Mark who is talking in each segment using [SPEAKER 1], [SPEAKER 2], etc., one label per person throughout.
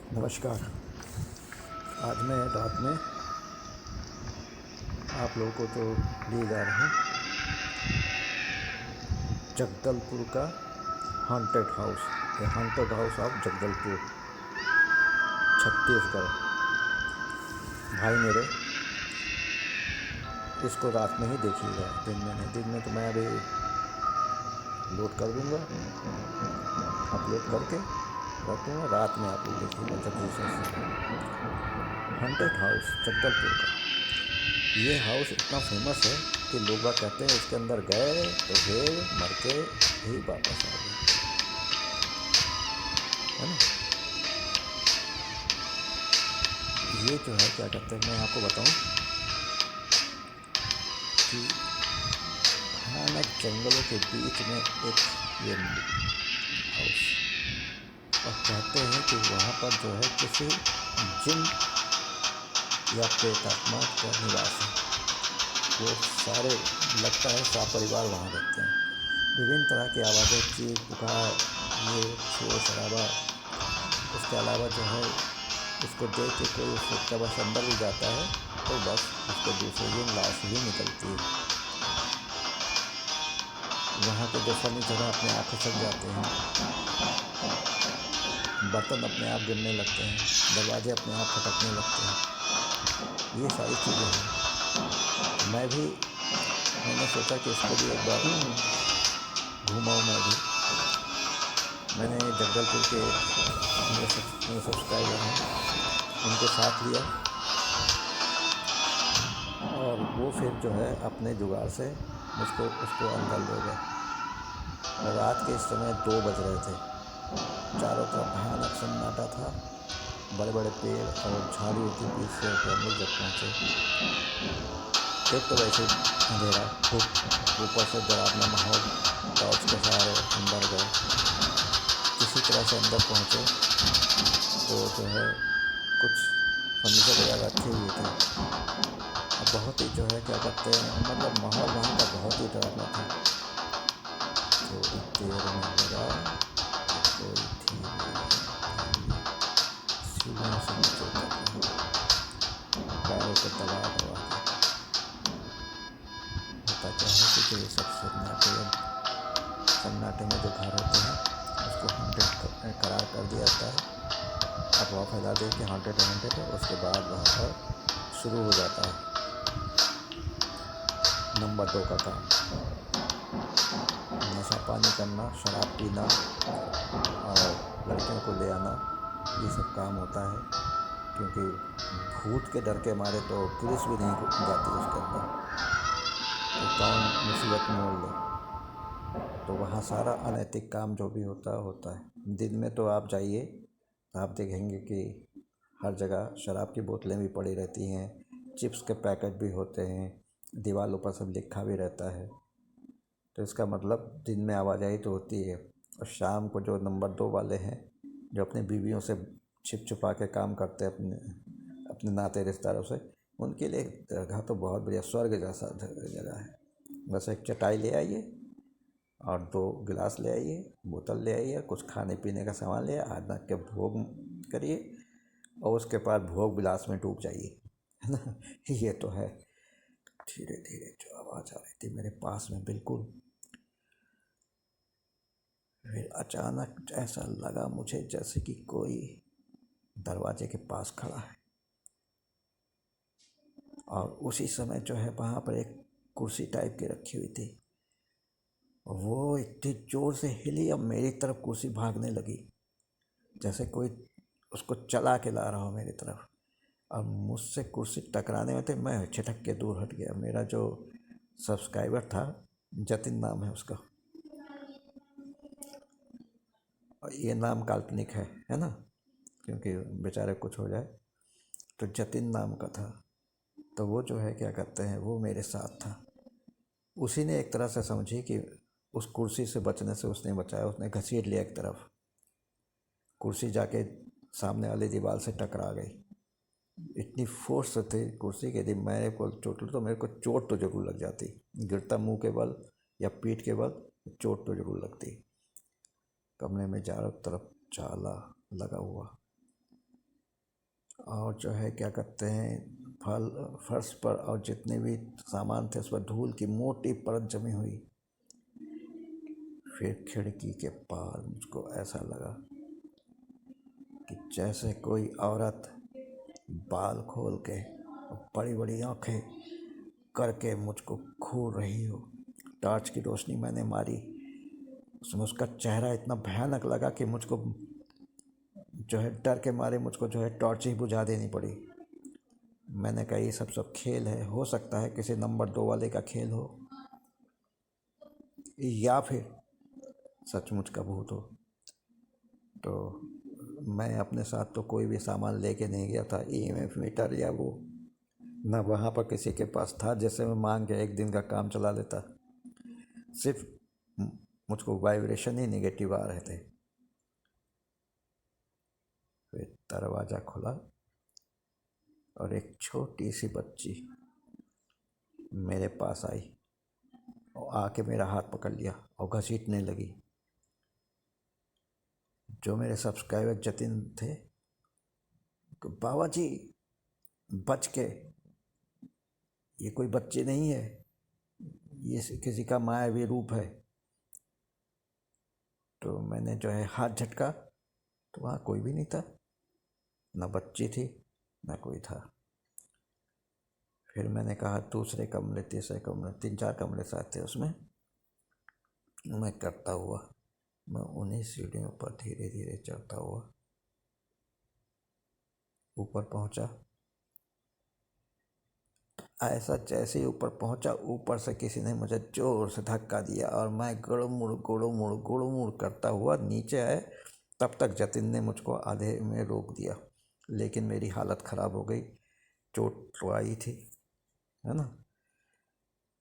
[SPEAKER 1] नमस्कार। आज मैं रात में आप लोगों को तो ले जा रहा हूँ जगदलपुर का हॉन्टेड हाउस, ये haunted house of Jagdalpur, Chhattisgarh. भाई मेरे, इसको रात में ही देखिएगा, दिन में नहीं। दिन में तो मैं अभी लोड कर दूँगा, अपलोड करके रख दूँगा। रात में आप लोग देखिएगा जल्दी से। हॉन्टेड हाउस जगदलपुर का ये हाउस इतना फेमस है कि लोग बाग कहते हैं इसके अंदर गए तो फिर मर के ही वापस आ गए, है ना। ये जो है क्या कहते हैं, मैं आपको बताऊं कि भयानक जंगलों के बीच में एक ये हाउस, और कहते हैं कि वहाँ पर जो है किसी जिन या प्रेतात्मा का निवास है। वो सारे लगता है परिवार वहाँ रहते हैं। विभिन्न तरह की आवाज़ें, चीख पुकार, ये शोर शराबा। उसके अलावा जो है उसको देख के कोई उसका बस अंदर भी जाता है तो बस उसको दूसरे दिन लाश ही निकलती है। वहाँ के जो फर्नीचर अपने आप खसक जाते हैं, बर्तन अपने आप गिरने लगते हैं, दरवाजे अपने आप खटकने लगते हैं। ये सारी चीज़ें हैं। मैंने सोचा कि इसको भी एक बार घूमाऊँ। मैंने जगदलपुर के मेरे सब्सक्राइबर हैं, उनको साथ लिया और वो फिर जो है अपने जुगाड़ से उसको अंदर ले गए। रात के इस समय 2 बज रहे थे। चारों तरफ भयानक सन्नाटा था, बड़े बड़े पेड़ और झाड़ियों के बीच से हम लोग जब पहुँचे, एक तो वैसे अंधेरा, ऊपर से डरावना माहौल, टॉर्च के सहारे अंदर गए। किसी तरह से अंदर पहुँचे तो जो है कुछ फर्नीचर वगैरह रखे हुए थे। अब बहुत ही जो है क्या कहते हैं, मतलब माहौल वहाँ का बहुत ही डरावना था। थोड़ी देर में लगा कोई सीढ़ियों से नीचे उतर रहा, पैरों को दबा दबा के। होता क्या है कि ये सब सन्नाटे में जो घर होते हैं उसको हॉन्टेड करार कर दिया जाता है। अफवाह फैला दे कि हॉन्टेड है, उसके बाद वहाँ पर शुरू हो जाता है नंबर 2 का काम, नशा पानी करना, शराब पीना और लड़कियों को ले आना। ये सब काम होता है, क्योंकि भूत के डर के मारे तो पुलिस भी नहीं जाती उसके अंदर, तो कौन मुसीबत में मोल ले। तो वहाँ सारा अनैतिक काम जो भी होता है। दिन में तो आप जाइए तो आप देखेंगे कि हर जगह शराब की बोतलें भी पड़ी रहती हैं, चिप्स के पैकेट भी होते हैं, दीवारों पर सब लिखा भी रहता है। तो इसका मतलब दिन में आवाजाही तो होती है। और शाम को जो नंबर 2 वाले हैं, जो अपनी बीवियों से छिप छुपा के काम करते हैं, अपने नाते रिश्तेदारों से, उनके लिए दरगाह तो बहुत बढ़िया स्वर्ग जैसा जगह है। बस एक चटाई ले आइए और 2 गिलास ले आइए, बोतल ले आइए, कुछ खाने पीने का सामान ले आइए, आधा के भोग करिए और उसके बाद भोग विलास में डूब जाइए, है ना। ये तो है। धीरे धीरे जो आवाज़ आ रही थी मेरे पास में बिल्कुल, फिर अचानक ऐसा लगा मुझे जैसे कि कोई दरवाजे के पास खड़ा है। और उसी समय जो है वहाँ पर एक कुर्सी टाइप की रखी हुई थी, वो इतनी जोर से हिली, अब मेरी तरफ कुर्सी भागने लगी, जैसे कोई उसको चला के ला रहा हो मेरी तरफ। अब मुझसे कुर्सी टकराने में थे, मैं छिटक के दूर हट गया। मेरा जो सब्सक्राइबर था, जतिन नाम है उसका, और ये नाम काल्पनिक है ना, क्योंकि बेचारे कुछ हो जाए। तो जतिन नाम का था। तो वो जो है क्या कहते हैं, वो मेरे साथ था। उसी ने एक तरह से समझी कि उस कुर्सी से बचने से उसने बचाया, उसने घसीट लिया एक तरफ। कुर्सी जाके सामने वाली दीवार से टकरा गई। इतनी फोर्स थी कुर्सी के, यदि मेरे को चोट तो मेरे को चोट तो जरूर लग जाती, गिरता मुंह के बल या पीठ के बल, चोट तो जरूर लगती। कमरे में चारों तरफ जाला लगा हुआ, और जो है क्या कहते हैं, फल फर्श पर और जितने भी सामान थे उस पर धूल की मोटी परत जमी हुई। फिर खिड़की के पार मुझको ऐसा लगा कि जैसे कोई औरत बाल खोल के बड़ी बड़ी आंखें करके मुझको घूर रही हो। टॉर्च की रोशनी मैंने मारी, उसमें उसका चेहरा इतना भयानक लगा कि मुझको जो है डर के मारे मुझको जो है टॉर्च ही बुझा देनी पड़ी। मैंने कहा ये सब खेल है, हो सकता है किसी नंबर 2 वाले का खेल हो या फिर सचमुच का भूत हो। तो मैं अपने साथ तो कोई भी सामान लेके नहीं गया था, ईएमएफ मीटर या वो ना वहाँ पर किसी के पास था जिससे मैं मांग के एक दिन का काम चला लेता। सिर्फ मुझको वाइब्रेशन ही नेगेटिव आ रहे थे। फिर दरवाज़ा खुला और एक छोटी सी बच्ची मेरे पास आई और आके मेरा हाथ पकड़ लिया और घसीटने लगी। जो मेरे सब्सक्राइबर जतिन थे, तो बाबा जी बच के, ये कोई बच्चे नहीं है, ये किसी का मायावी रूप है। तो मैंने जो है हाथ झटका तो वहाँ कोई भी नहीं था, ना बच्ची थी ना कोई था। फिर मैंने कहा दूसरे कमरे, तीसरे कमरे, 3-4 कमरे साथ थे उसमें। मैं करता हुआ मैं उन्हीं सीढ़ियों पर धीरे धीरे चढ़ता हुआ ऊपर पहुंचा। ऐसा जैसे ही ऊपर पहुंचा, ऊपर से किसी ने मुझे जोर से धक्का दिया और मैं गुड़मुड़ करता हुआ नीचे आया। तब तक जतिन ने मुझको आधे में रोक दिया, लेकिन मेरी हालत ख़राब हो गई, चोट तो आई थी, है ना।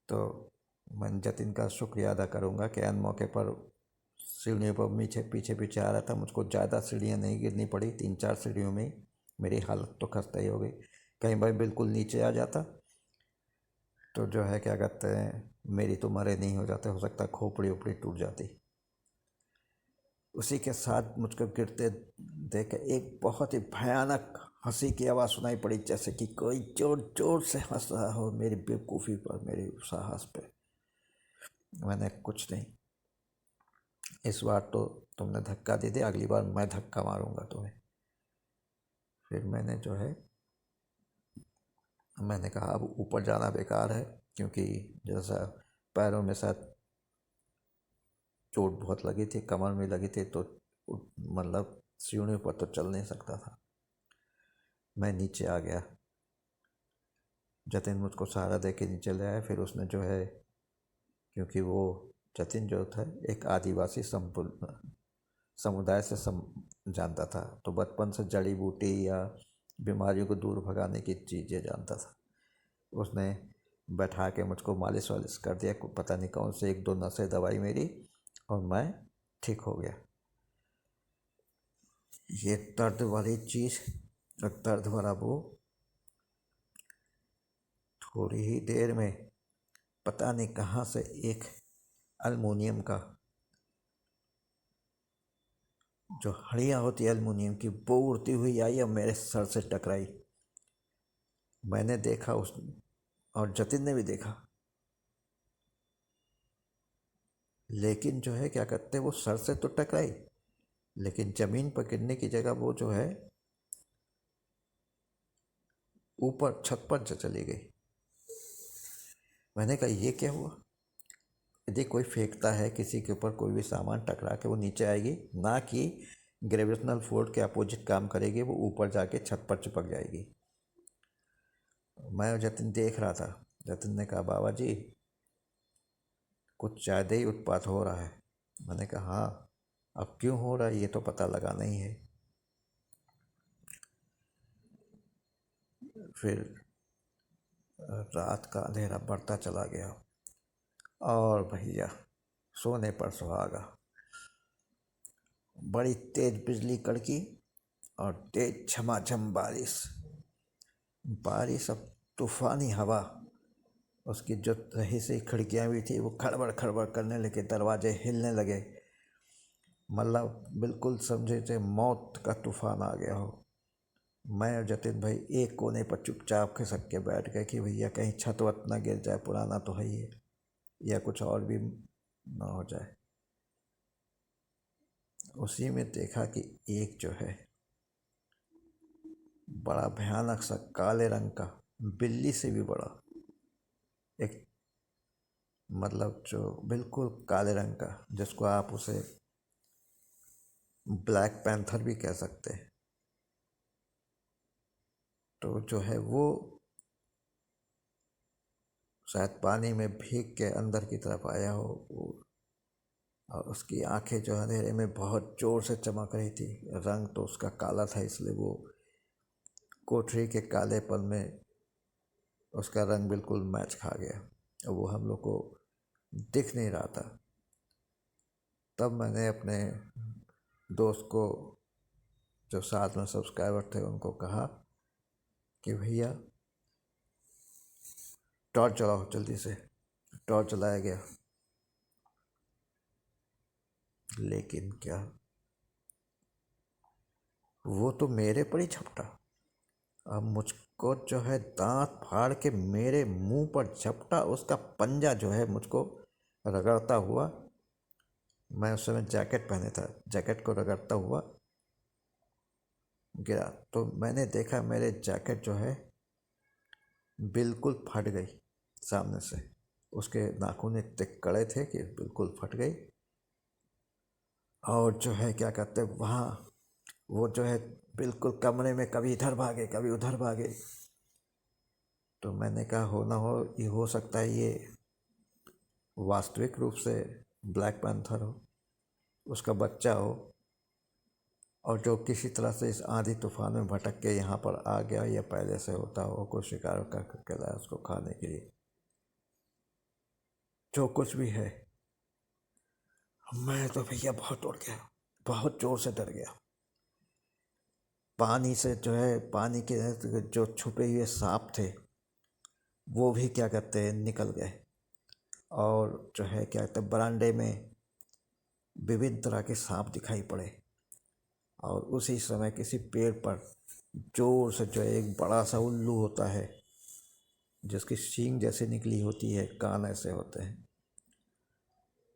[SPEAKER 1] तो मैं जतिन का शुक्रिया अदा करूँगा कि अन मौके पर सीढ़ियों पर पीछे पीछे पीछे आ रहा था। मुझको ज़्यादा सीढ़ियाँ नहीं गिरनी पड़ी, 3-4 सीढ़ियों में मेरी हालत तो खस्ता ही हो गई। कहीं भाई बिल्कुल नीचे आ जाता तो जो है क्या कहते हैं, मेरी तो मरे नहीं हो जाते, हो सकता खोपड़ी उपड़ी टूट जाती। उसी के साथ मुझको गिरते देख एक बहुत ही भयानक हंसी की आवाज़ सुनाई पड़ी, जैसे कि कोई जोर जोर से हंस रहा हो मेरी बेवकूफ़ी पर, मेरे साहस पे। मैंने कुछ नहीं, इस बार तो तुमने धक्का दे दिया, अगली बार मैं धक्का मारूंगा तुम्हें। फिर मैंने जो है मैंने कहा अब ऊपर जाना बेकार है, क्योंकि जैसा पैरों में शायद चोट बहुत लगी थी, कमर में लगी थी, तो मतलब सीढ़ियों पर तो चल नहीं सकता था। मैं नीचे आ गया। जतिन मुझको सहारा दे के नीचे ले आया। फिर उसने जो है, क्योंकि वो जतिन जो था एक आदिवासी समुदाय से जानता था, तो बचपन से जड़ी बूटी या बीमारियों को दूर भगाने की चीज़ें जानता था। उसने बैठा के मुझको मालिश वालिश कर दिया, पता नहीं कौन से 1-2 नशे दवाई मेरी, और मैं ठीक हो गया। ये दर्द वाली चीज़ और दर्द वाला वो थोड़ी ही देर में पता नहीं कहाँ से एक अल्मुनियम का जो हड़ियाँ होती है अल्मुनियम की, वो उड़ती हुई आई और मेरे सर से टकराई। मैंने देखा उस और जतिन ने भी देखा, लेकिन जो है क्या कहते हैं, वो सर से तो टकराई, लेकिन ज़मीन पर गिरने की जगह वो जो है ऊपर छत पर चली गई। मैंने कहा ये क्या हुआ। यदि कोई फेंकता है किसी के ऊपर कोई भी सामान, टकरा के वो नीचे आएगी, ना कि ग्रेविटेशनल फोर्स के अपोजिट काम करेगी, वो ऊपर जाके छत पर चिपक जाएगी। मैं और जतिन देख रहा था। जतिन ने कहा बाबा जी कुछ ज़्यादा ही उत्पात हो रहा है। मैंने कहा हाँ, अब क्यों हो रहा है ये तो पता लगाना ही है। फिर रात का अंधेरा बढ़ता चला गया और भैया सोने पर सुहागा। बड़ी तेज बिजली कड़की और तेज झमाझम बारिश। बारिश अब तूफानी हवा, उसकी जो रही सी खिड़कियाँ भी थी वो खड़बड़ खड़बड़ करने लगे, दरवाजे हिलने लगे, मतलब बिल्कुल समझे थे मौत का तूफान आ गया हो। मैं और जतिन भाई एक कोने पर चुपचाप खिसक के बैठ गए कि भैया कहीं छत वत ना गिर जाए, पुराना तो है ही है, या कुछ और भी ना हो जाए। उसी में देखा कि एक जो है बड़ा भयानक सा काले रंग का, बिल्ली से भी बड़ा, एक मतलब जो बिल्कुल काले रंग का, जिसको आप उसे ब्लैक पैंथर भी कह सकते हैं, तो जो है वो शायद पानी में भीग के अंदर की तरफ आया हो और उसकी आंखें जो अंधेरे में बहुत जोर से चमक रही थी। रंग तो उसका काला था, इसलिए वो कोठरी के कालेपन में उसका रंग बिल्कुल मैच खा गया और वो हम लोग को दिख नहीं रहा था। तब मैंने अपने दोस्त को, जो साथ में सब्सक्राइबर थे, उनको कहा कि भैया टॉर्च जलाओ जल्दी से। टॉर्च जलाया गया, लेकिन क्या, वो तो मेरे पर ही झपटा। अब मुझको जो है दांत फाड़ के मेरे मुंह पर झपटा, उसका पंजा जो है मुझको रगड़ता हुआ, मैं उस समय जैकेट पहने था, जैकेट को रगड़ता हुआ गिरा। तो मैंने देखा मेरे जैकेट जो है बिल्कुल फट गई सामने से। उसके नाखून इतने कड़े थे कि बिल्कुल फट गई। और जो है क्या कहते हैं, वहाँ वो जो है बिल्कुल कमरे में कभी इधर भागे कभी उधर भागे। तो मैंने कहा हो ना हो, ये हो सकता है ये वास्तविक रूप से ब्लैक पैंथर हो, उसका बच्चा हो, और जो किसी तरह से इस आंधी तूफान में भटक के यहाँ पर आ गया, या पहले से होता हो कोई शिकार करके लाया उसको खाने के लिए। जो कुछ भी है, मैं तो भैया बहुत डर गया, बहुत जोर से डर गया। पानी से जो है, पानी के जो छुपे हुए सांप थे वो भी क्या कहते हैं निकल गए। और जो है क्या कहते हैं, बरामदे में विभिन्न तरह के सांप दिखाई पड़े। और उसी समय किसी पेड़ पर जोर से जो है एक बड़ा सा उल्लू होता है, जिसकी सींग जैसे निकली होती है, कान ऐसे होते हैं,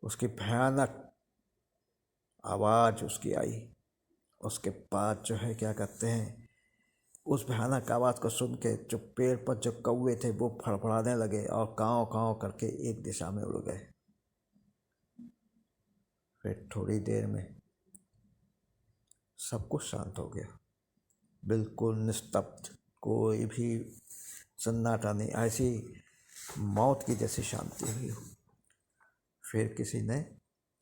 [SPEAKER 1] उसकी भयानक आवाज़ उसकी आई। उसके बाद जो है क्या कहते हैं, उस भयानक आवाज़ को सुन के जो पेड़ पर जो कौवे थे वो फड़फड़ाने लगे और काँव काँव करके एक दिशा में उड़ गए। फिर थोड़ी देर में सब कुछ शांत हो गया, बिल्कुल निस्तब्ध, कोई भी सन्नाटा नहीं, ऐसी मौत की जैसी शांति हुई। फिर किसी ने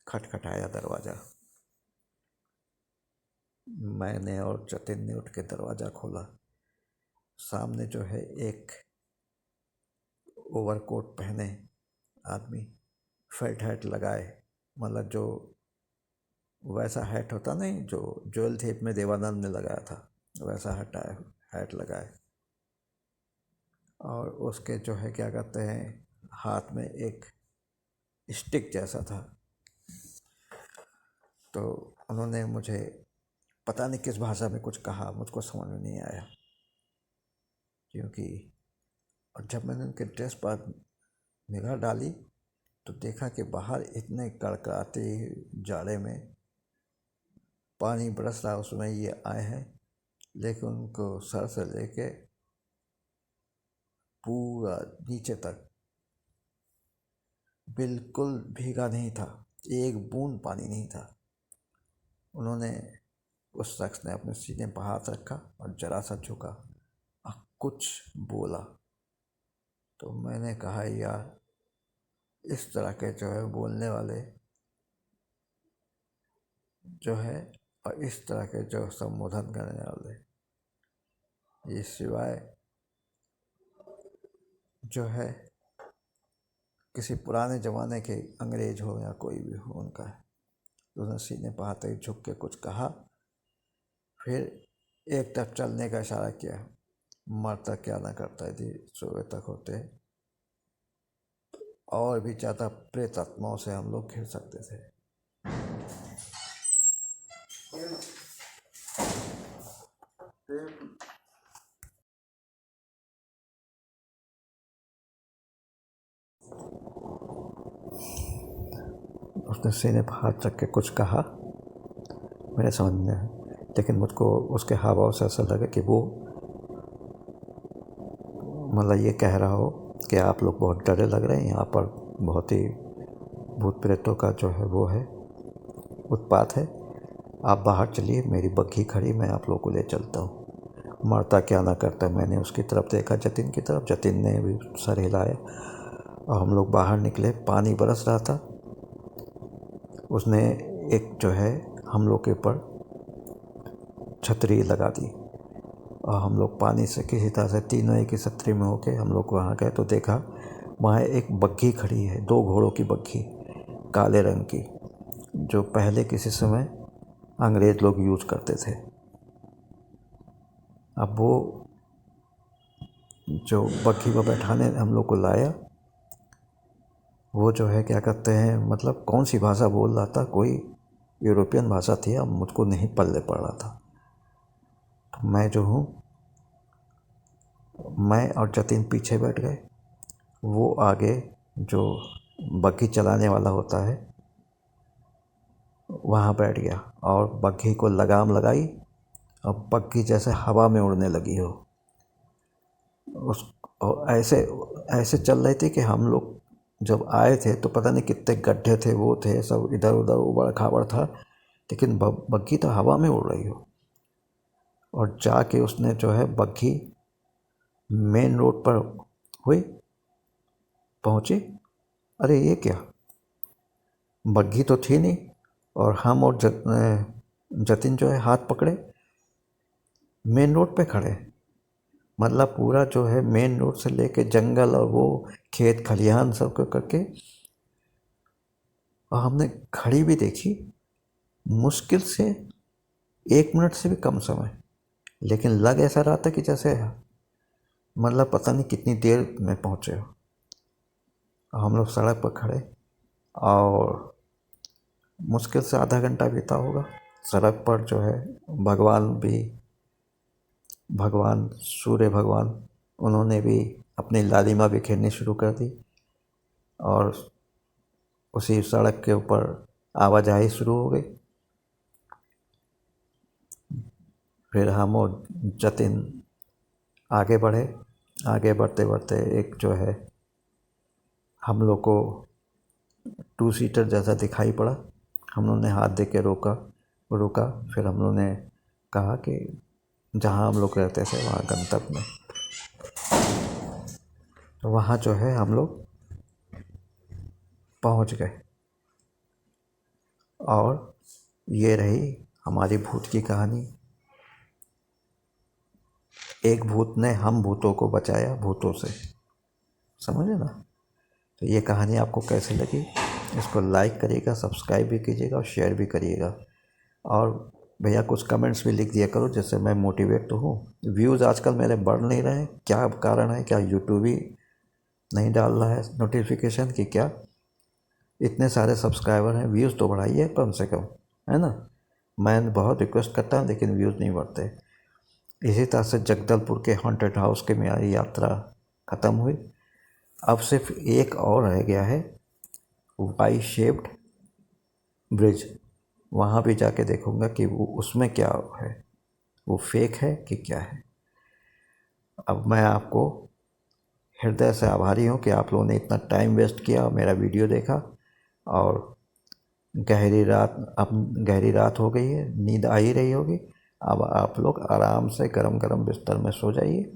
[SPEAKER 1] खटखटाया दरवाज़ा। मैंने और जतिन ने उठ के दरवाज़ा खोला। सामने जो है एक ओवरकोट पहने आदमी, फेल्ट हैट लगाए, मतलब जो वैसा हैट होता नहीं जो ज्वेल थेप में देवानंद ने लगाया था, वैसा हटाए हैट लगाए। और उसके जो है क्या कहते हैं, हाथ में एक स्टिक जैसा था। तो उन्होंने मुझे पता नहीं किस भाषा में कुछ कहा, मुझको समझ में नहीं आया, क्योंकि और जब मैंने उनके ड्रेस पर निगाह डाली तो देखा कि बाहर इतने कड़कड़ाते जाड़े में पानी बरस रहा, उसमें ये आए हैं, लेकिन उनको सर से लेके पूरा नीचे तक बिल्कुल भीगा नहीं था, एक बूंद पानी नहीं था। उन्होंने, उस शख्स ने अपने सीने पर हाथ रखा और जरा सा झुका और कुछ बोला। तो मैंने कहा यार, इस तरह के जो है बोलने वाले जो है, और इस तरह के जो संबोधन करने वाले, ये सिवाय जो है किसी पुराने ज़माने के अंग्रेज हो या कोई भी हो उनका है। तो उसने सीने पर हाथ झुक के कुछ कहा, फिर एक तरफ चलने का इशारा किया। मरता क्या ना करता यदि सुबह तक होते, और भी ज़्यादा प्रेत आत्माओं से हम लोग घिर सकते थे। उसने सीने पर हाथ रख के कुछ कहा, मेरे समझ में आया, लेकिन मुझको उसके हाव से ऐसा लगा कि वो मतलब ये कह रहा हो कि आप लोग बहुत डरे लग रहे हैं, यहाँ पर बहुत ही भूत प्रेतों का जो है वो है उत्पात है, आप बाहर चलिए, मेरी बग्घी खड़ी, मैं आप लोग को ले चलता हूँ। मरता क्या ना करता। मैंने उसकी तरफ देखा, जतिन की तरफ, जतिन ने भी सर हिलाया और हम लोग बाहर निकले। पानी बरस रहा था। उसने एक जो है हम लोग के ऊपर छतरी लगा दी और हम लोग पानी से किसी तरह से तीनों एक ही छतरी में होके हम लोग वहाँ गए तो देखा वहाँ एक बग्घी खड़ी है, 2 घोड़ों की बग्घी, काले रंग की, जो पहले किसी समय अंग्रेज़ लोग यूज़ करते थे। अब वो जो बग्घी पर बैठाने हम लोग को लाया, वो जो है क्या कहते हैं, मतलब कौन सी भाषा बोल रहा था, कोई यूरोपियन भाषा थी, अब मुझको नहीं पल्ले पड़ रहा था। तो मैं जो हूँ, मैं और जतिन पीछे बैठ गए, वो आगे जो बग्घी चलाने वाला होता है वहाँ बैठ गया और बग्घी को लगाम लगाई और बग्घी जैसे हवा में उड़ने लगी हो। उस और ऐसे चल रही थी कि हम लोग जब आए थे तो पता नहीं कितने गड्ढे थे, वो थे सब, इधर उधर उबड़ खाबड़ था, लेकिन बग्घी तो हवा में उड़ रही हो। और जाके उसने जो है बग्घी मेन रोड पर हुई, पहुँची। अरे ये क्या, बग्घी तो थी नहीं और हम और जतिन जो है हाथ पकड़े मेन रोड पे खड़े। मतलब पूरा जो है मेन रोड से लेके जंगल और वो खेत खलिहान सब करके, और हमने घड़ी भी देखी, मुश्किल से 1 मिनट से भी कम समय, लेकिन लग ऐसा रहा था कि जैसे मतलब पता नहीं कितनी देर में पहुँचे हो। हम लोग सड़क पर खड़े और मुश्किल से आधा घंटा बीता होगा। सड़क पर जो है भगवान सूर्य भगवान, उन्होंने भी अपनी लालिमा बिखेरनी शुरू कर दी और उसी सड़क के ऊपर आवाजाही शुरू हो गई। फिर हम और जतिन आगे बढ़े। आगे बढ़ते बढ़ते एक जो है हम लोग को 2 सीटर जैसा दिखाई पड़ा। हम लोगों ने हाथ दे के रुका। फिर हम लोगों ने कहा कि जहाँ हम लोग रहते थे वहाँ गंतव्य में, तो वहाँ जो है हम लोग पहुँच गए। और ये रही हमारी भूत की कहानी। एक भूत ने हम भूतों को बचाया भूतों से, समझे ना। तो ये कहानी आपको कैसी लगी, इसको लाइक करिएगा, सब्सक्राइब भी कीजिएगा और शेयर भी करिएगा। और भैया कुछ कमेंट्स भी लिख दिया करो, जिससे मैं मोटिवेट तो हूँ। व्यूज़ आजकल मेरे बढ़ नहीं रहे, क्या कारण है? क्या यूट्यूब ही नहीं डाल रहा है नोटिफिकेशन कि क्या? इतने सारे सब्सक्राइबर हैं, व्यूज़ तो बढ़ाइए कम से कम, है ना। मैं बहुत रिक्वेस्ट करता हूँ लेकिन व्यूज़ नहीं बढ़ते। इसी तरह से जगदलपुर के हॉन्टेड हाउस की मेरी यात्रा ख़त्म हुई। अब सिर्फ एक और रह गया है, वाई शेप्ड ब्रिज। वहाँ भी जाके देखूँगा कि वो उसमें क्या है, वो फेक है कि क्या है। अब मैं आपको हृदय से आभारी हूँ कि आप लोगों ने इतना टाइम वेस्ट किया और मेरा वीडियो देखा। और गहरी रात हो गई है, नींद आ ही रही होगी। अब आप लोग आराम से गरम गरम बिस्तर में सो जाइए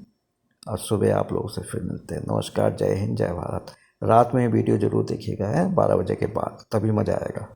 [SPEAKER 1] और सुबह आप लोगों से फिर मिलते हैं। नमस्कार, जय हिंद, जय भारत। रात में वीडियो ज़रूर देखिएगा, है 12 बजे के बाद, तभी मज़ा आएगा।